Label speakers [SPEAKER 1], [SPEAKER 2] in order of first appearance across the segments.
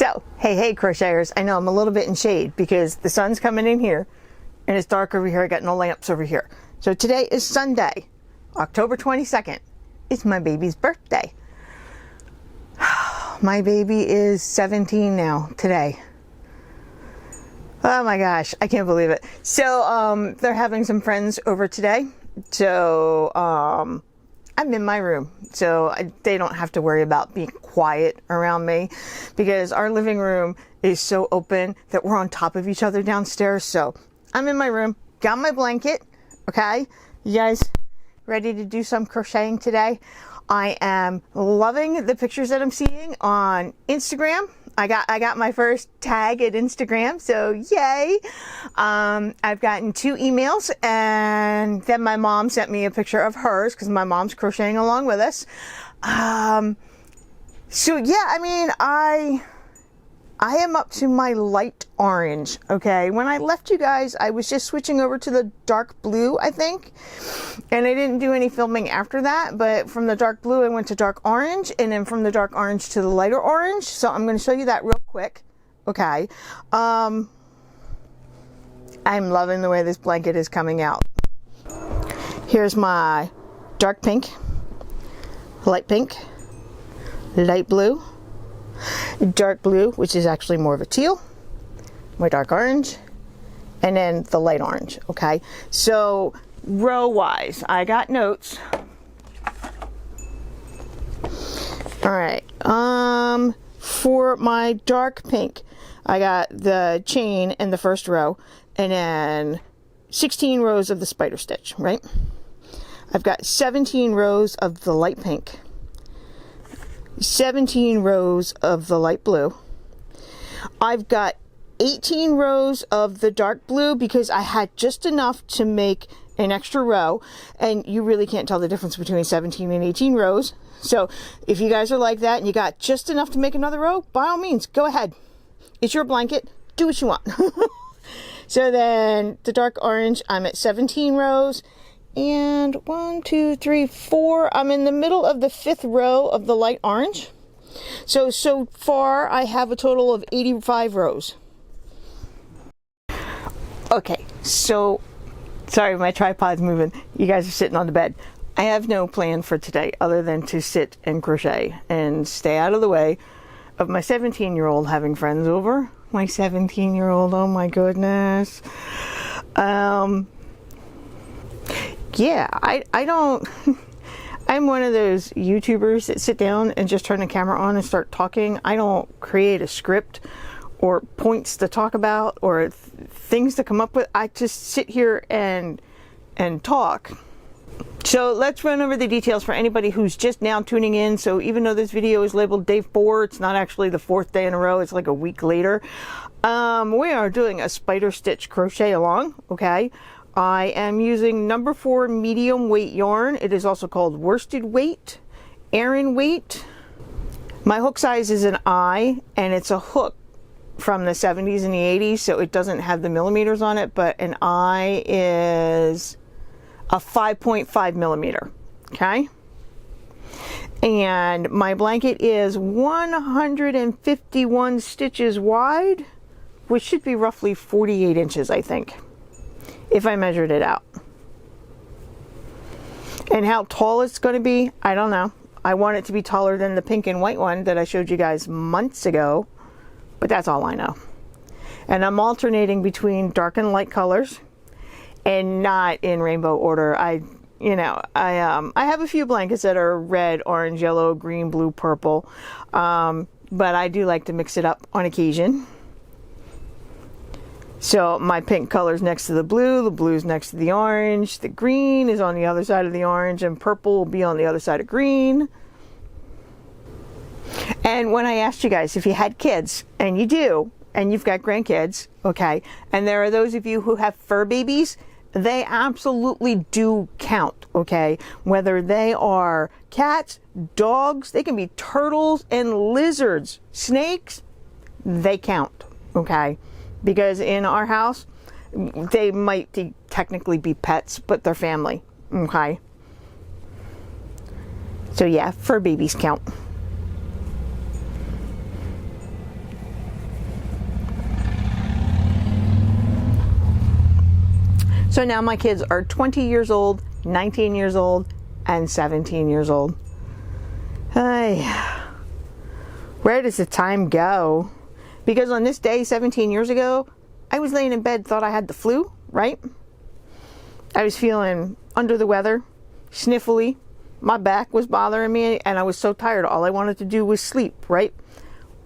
[SPEAKER 1] So, hey crocheters, I know I'm a little bit in shade because the sun's coming in here and it's dark over here. I got no lamps over here. So today is Sunday, October 22nd. It's my baby's birthday. My baby is 17 now today. Oh my gosh, I can't believe it. So they're having some friends over today. So I'm in my room, so they don't have to worry about being quiet around me because our living room is so open that we're on top of each other downstairs. So I'm in my room, got my blanket. Okay, you guys ready to do some crocheting today? I am loving the pictures that I'm seeing on Instagram. I got my first tag at Instagram, so yay. I've gotten 2 emails, and then my mom sent me a picture of hers because my mom's crocheting along with us. So yeah, I mean, I am up to my light orange, okay? When I left you guys, I was just switching over to the dark blue, I think. And I didn't do any filming after that, but from the dark blue, I went to dark orange, and then from the dark orange to the lighter orange. So I'm going to show you that real quick, okay? I'm loving the way this blanket is coming out. Here's my dark pink, light pink, light blue, dark blue, which is actually more of a teal, my dark orange, and then the light orange. Okay, so row wise, I got notes. All right, for my dark pink, I got the chain in the first row, and then 16 rows of the spider stitch, right? I've got 17 rows of the light pink, 17 rows of the light blue. I've got 18 rows of the dark blue because I had just enough to make an extra row, and you really can't tell the difference between 17 and 18 rows. So if you guys are like that and you got just enough to make another row, by all means, go ahead. It's your blanket. Do what you want. So then the dark orange, I'm at 17 rows. And 1, 2, 3, 4. I'm in the middle of the 5th row of the light orange. So far I have a total of 85 rows. Okay, so sorry, my tripod's moving. You guys are sitting on the bed. I have no plan for today other than to sit and crochet and stay out of the way of my 17-year-old having friends over. My 17-year-old, oh my goodness. Yeah, I don't, I'm one of those YouTubers that sit down and just turn the camera on and start talking. I don't create a script or points to talk about or things to come up with. I just sit here and talk. So let's run over the details for anybody who's just now tuning in. So even though this video is labeled day 4, it's not actually the 4th day in a row. It's like a week later. We are doing a spider stitch crochet along, okay? I am using number 4 medium weight yarn. It is also called worsted weight, Aran weight. My hook size is an I, and it's a hook from the 70s and the 80s, so it doesn't have the millimeters on it, but an I is a 5.5 millimeter, okay? And my blanket is 151 stitches wide, which should be roughly 48 inches, I think, if I measured it out. And how tall it's going to be, I don't know. I want it to be taller than the pink and white one that I showed you guys months ago, but that's all I know. And I'm alternating between dark and light colors, and not in rainbow order. I have a few blankets that are red, orange, yellow, green, blue, purple, but I do like to mix it up on occasion. So my pink color's next to the blue's next to the orange, the green is on the other side of the orange, and purple will be on the other side of green. And when I asked you guys if you had kids, and you do, and you've got grandkids, okay, and there are those of you who have fur babies, they absolutely do count, okay? Whether they are cats, dogs, they can be turtles and lizards, snakes, they count, okay? Because in our house, they might technically be pets, but they're family, okay? So yeah, fur babies count. So now my kids are 20 years old, 19 years old, and 17 years old. Hey, where does the time go? Because on this day 17 years ago, I was laying in bed, thought I had the flu, right? I was feeling under the weather, sniffly. My back was bothering me, and I was so tired. All I wanted to do was sleep, right?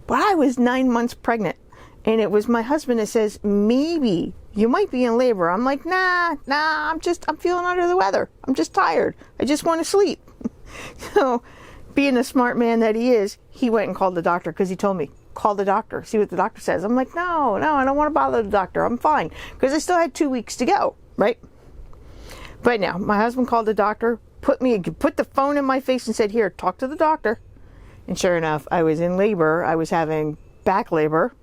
[SPEAKER 1] But I was 9 months pregnant, and it was my husband that says, maybe you might be in labor. I'm like, nah, I'm feeling under the weather. I'm just tired. I just want to sleep. So, being the smart man that he is, he went and called the doctor because he told me, call the doctor, see what the doctor says. I'm like, no, I don't want to bother the doctor. I'm fine. Because I still had 2 weeks to go, right? But now, my husband called the doctor, put the phone in my face and said, here, talk to the doctor. And sure enough, I was in labor. I was having back labor.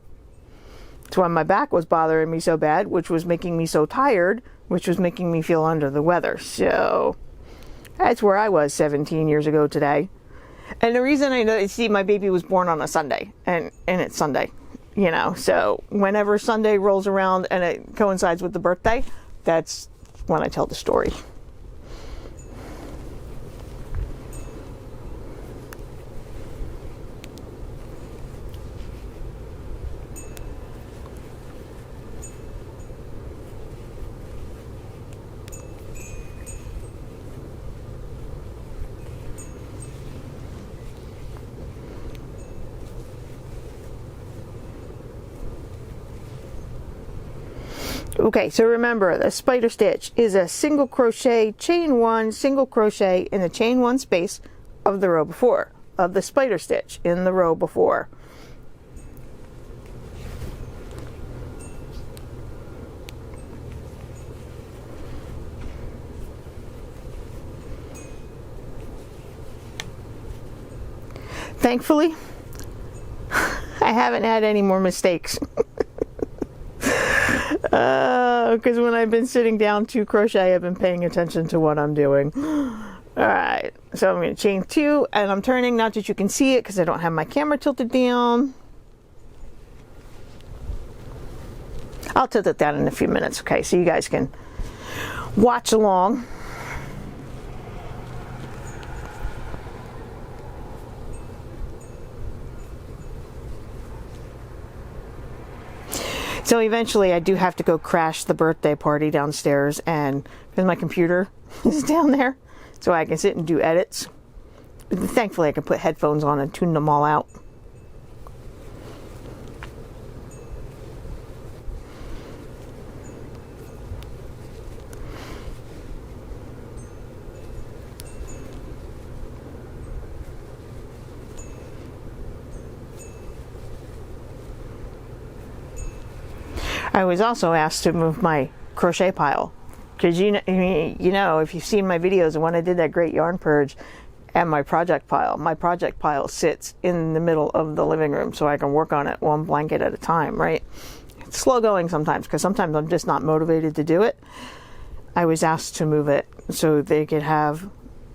[SPEAKER 1] That's why my back was bothering me so bad, which was making me so tired, which was making me feel under the weather. So that's where I was 17 years ago today. And the reason I know, see, my baby was born on a Sunday, and it's Sunday, you know. So whenever Sunday rolls around and it coincides with the birthday, that's when I tell the story. Okay, so remember, the spider stitch is a single crochet, chain one, single crochet in the chain one space of the row before, of the spider stitch in the row before. Thankfully, I haven't had any more mistakes. Because when I've been sitting down to crochet, I've been paying attention to what I'm doing. Alright, so I'm going to chain 2, and I'm turning, not that you can see it because I don't have my camera tilted down. I'll tilt it down in a few minutes, okay, so you guys can watch along. So eventually I do have to go crash the birthday party downstairs, and because my computer is down there, so I can sit and do edits. Thankfully I can put headphones on and tune them all out. I was also asked to move my crochet pile because you know if you've seen my videos and when I did that great yarn purge and my project pile sits in the middle of the living room so I can work on it one blanket at a time, right? It's slow going sometimes because sometimes I'm just not motivated to do it. I was asked to move it so they could have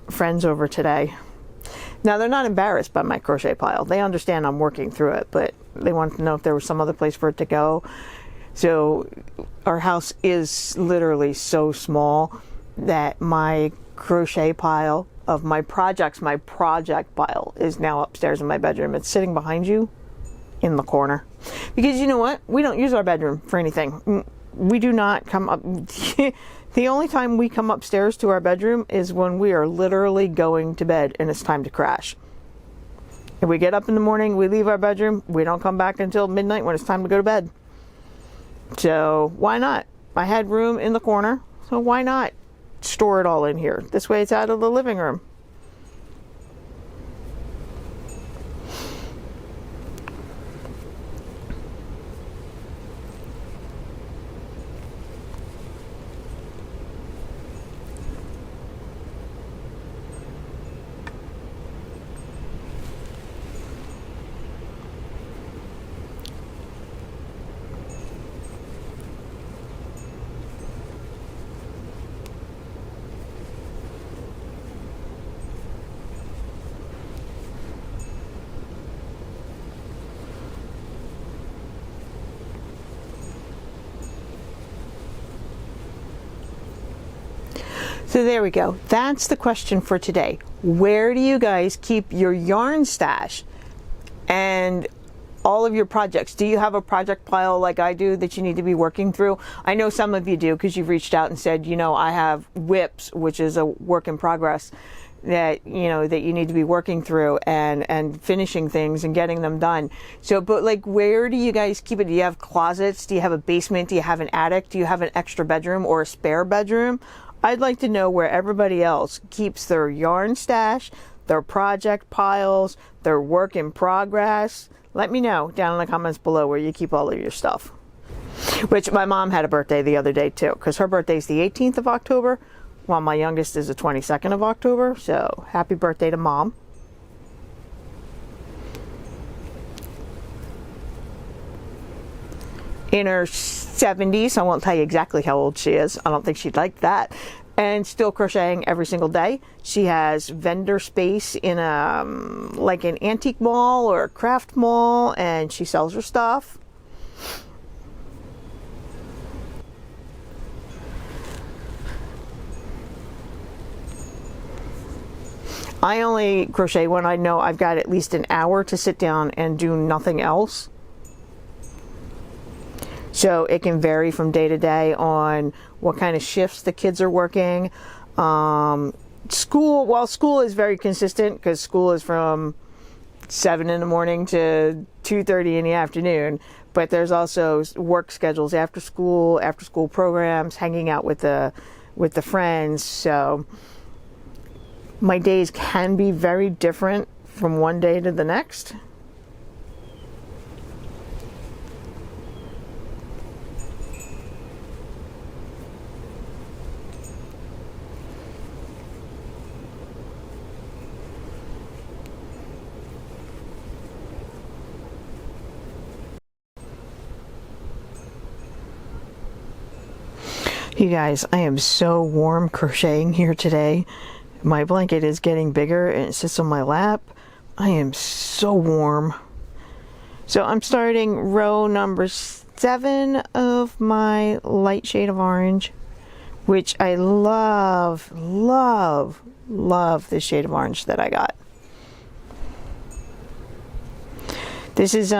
[SPEAKER 1] friends over today. Now they're not embarrassed by my crochet pile. They understand I'm working through it, but they wanted to know if there was some other place for it to go. So our house is literally so small that my crochet pile of my project pile is now upstairs in my bedroom. It's sitting behind you in the corner. Because you know what? We don't use our bedroom for anything. We do not come up. The only time we come upstairs to our bedroom is when we are literally going to bed and it's time to crash. If we get up in the morning, we leave our bedroom, we don't come back until midnight when it's time to go to bed. So why not? I had room in the corner, so why not store it all in here? This way it's out of the living room. So there we go. That's the question for today. Where do you guys keep your yarn stash and all of your projects? Do you have a project pile like I do that you need to be working through? I know some of you do, because you've reached out and said, you know, I have whips, which is a work in progress, that you know that you need to be working through and finishing things and getting them done. So, but like, where do you guys keep it? Do you have closets? Do you have a basement? Do you have an attic? Do you have an extra bedroom or a spare bedroom? I'd like to know where everybody else keeps their yarn stash, their project piles, their work in progress. Let me know down in the comments below where you keep all of your stuff. Which, my mom had a birthday the other day too, because her birthday is the 18th of October, while my youngest is the 22nd of October. So happy birthday to Mom. In her 70s, I won't tell you exactly how old she is. I don't think she'd like that. And still crocheting every single day. She has vendor space in a like an antique mall or a craft mall, and she sells her stuff. I only crochet when I know I've got at least an hour to sit down and do nothing else. So it can vary from day to day on what kind of shifts the kids are working. School is very consistent, because school is from 7 in the morning to 2:30 in the afternoon. But there's also work schedules after school programs, hanging out with the friends. So my days can be very different from one day to the next. You guys, I am so warm crocheting here today. My blanket is getting bigger and it sits on my lap. I am so warm. So I'm starting row number 7 of my light shade of orange, which I love, love, love this shade of orange that I got. This is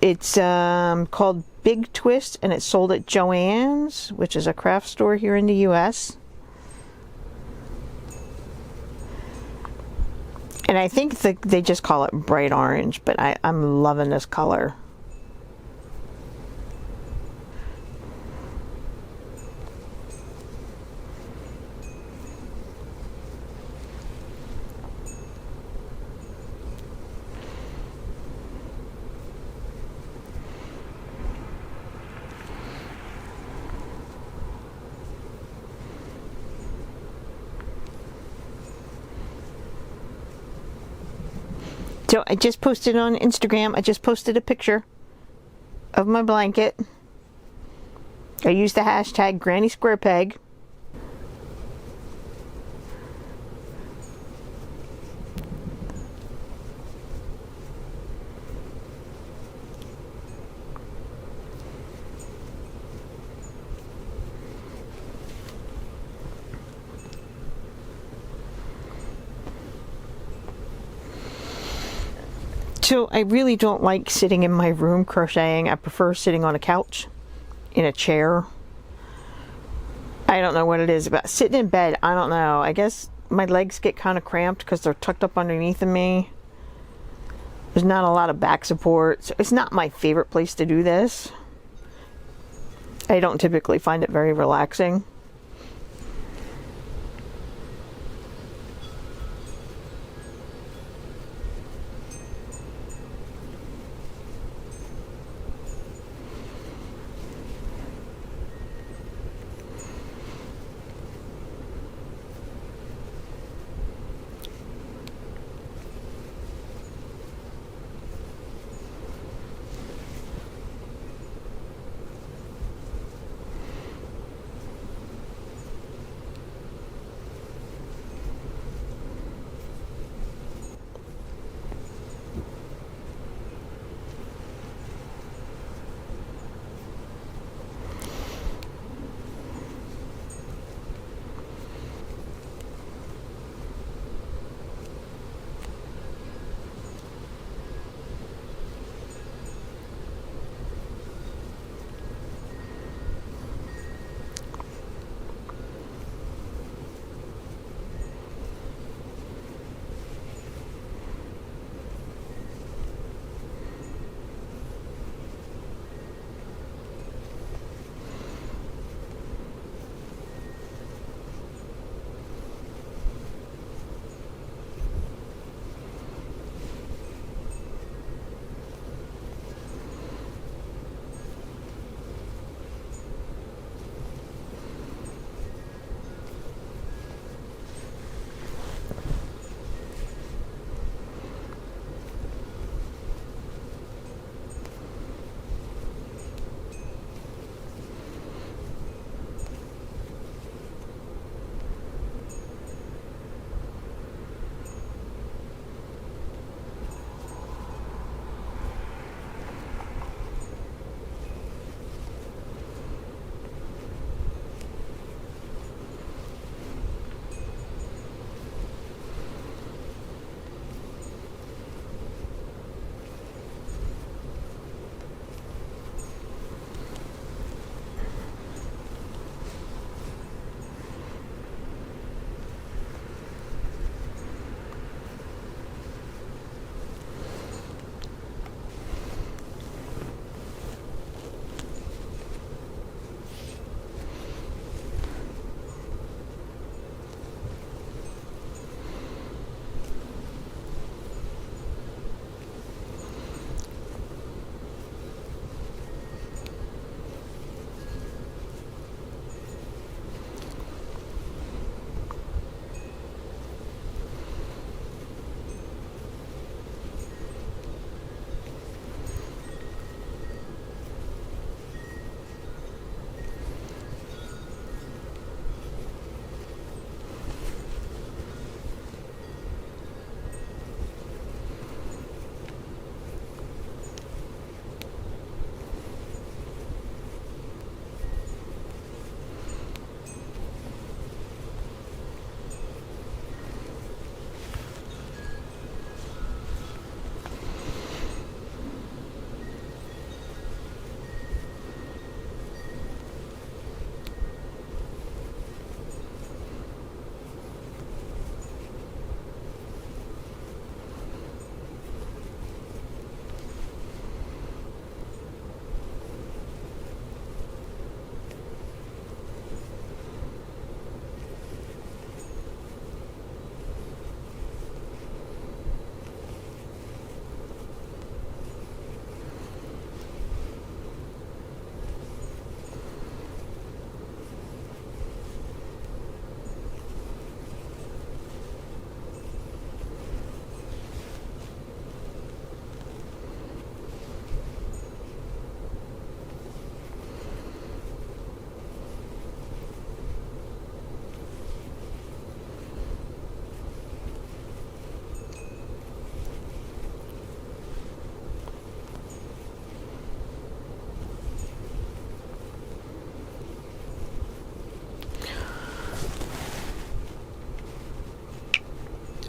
[SPEAKER 1] it's called Big Twist, and it's sold at Joann's, which is a craft store here in the US. And I think they just call it bright orange, but I'm loving this color. So I just posted on Instagram, I just posted a picture of my blanket. I used the hashtag Granny Square Peg. So I really don't like sitting in my room crocheting. I prefer sitting on a couch, in a chair. I don't know what it is about sitting in bed. I don't know. I guess my legs get kind of cramped because they're tucked up underneath of me. There's not a lot of back support. So it's not my favorite place to do this. I don't typically find it very relaxing.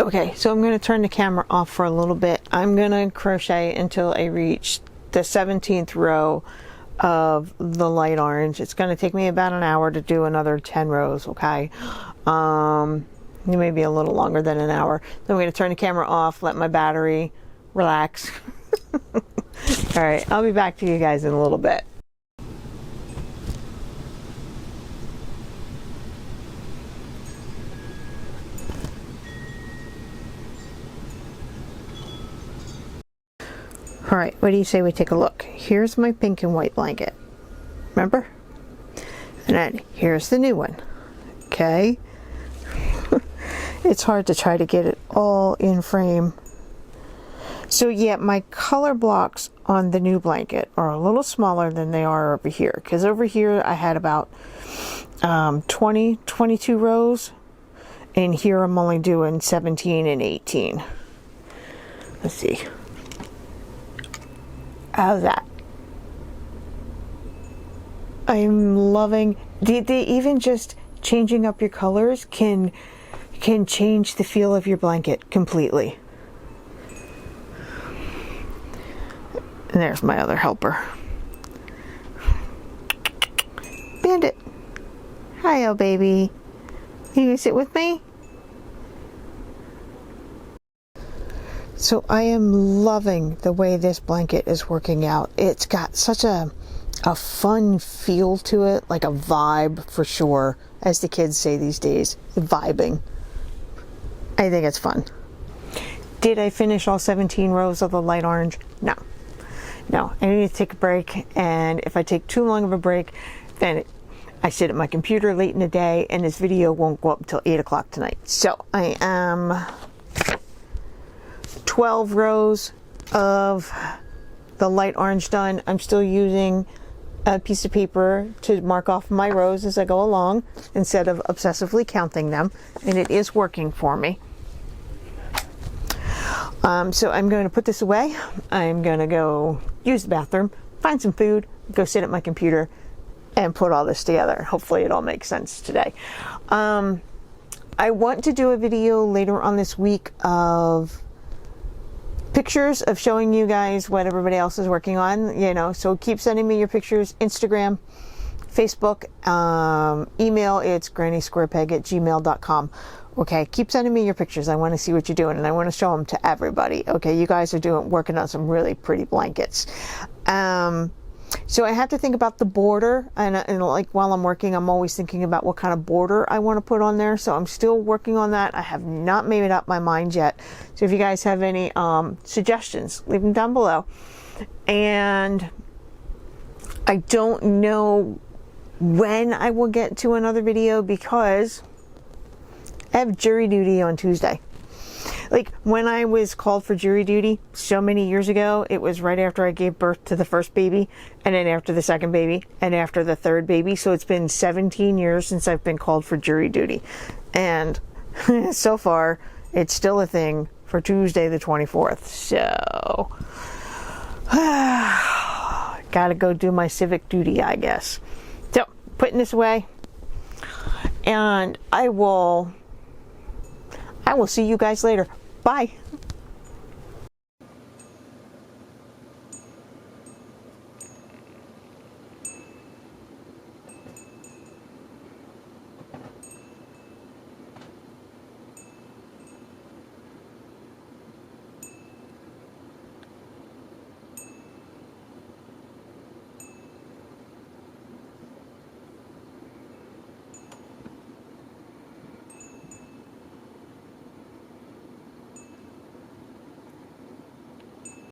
[SPEAKER 1] Okay, so I'm going to turn the camera off for a little bit. I'm going to crochet until I reach the 17th row of the light orange. It's going to take me about an hour to do another 10 rows, okay? Maybe a little longer than an hour. Then I'm going to turn the camera off, let my battery relax. All right, I'll be back to you guys in a little bit. All right, what do you say we take a look? Here's my pink and white blanket. Remember? And then here's the new one. Okay. It's hard to try to get it all in frame. So yeah, my color blocks on the new blanket are a little smaller than they are over here. Because over here I had about 22 rows. And here I'm only doing 17 and 18. Let's see. How's that? I'm loving even just changing up your colors can change the feel of your blanket completely. And there's my other helper. Bandit. Hi, oh baby. You gonna sit with me? So I am loving the way this blanket is working out. It's got such a fun feel to it, like a vibe for sure, as the kids say these days, vibing. I think it's fun. Did I finish all 17 rows of the light orange? No. No, I need to take a break, and if I take too long of a break, then I sit at my computer late in the day, and this video won't go up until 8 o'clock tonight. So I am 12 rows of the light orange done. I'm still using a piece of paper to mark off my rows as I go along instead of obsessively counting them, and it is working for me. So I'm going to put this away. I'm going to go use the bathroom, find some food, go sit at my computer, and put all this together. Hopefully it all makes sense today. I want to do a video later on this week of pictures of showing you guys what everybody else is working on, you know, so keep sending me your pictures. Instagram, Facebook, email, it's grannysquarepeg@gmail.com. Okay, keep sending me your pictures. I want to see what you're doing, and I want to show them to everybody. Okay, you guys are working on some really pretty blankets. So I have to think about the border, and like while I'm working, I'm always thinking about what kind of border I want to put on there. So I'm still working on that. I have not made up my mind yet. So if you guys have any suggestions, leave them down below. And I don't know when I will get to another video because I have jury duty on Tuesday. Like when I was called for jury duty so many years ago, it was right after I gave birth to the first baby, and then after the second baby, and after the third baby. So it's been 17 years since I've been called for jury duty. And so far, it's still a thing for Tuesday the 24th. So, gotta go do my civic duty, I guess. So, putting this away, and I will see you guys later. Bye.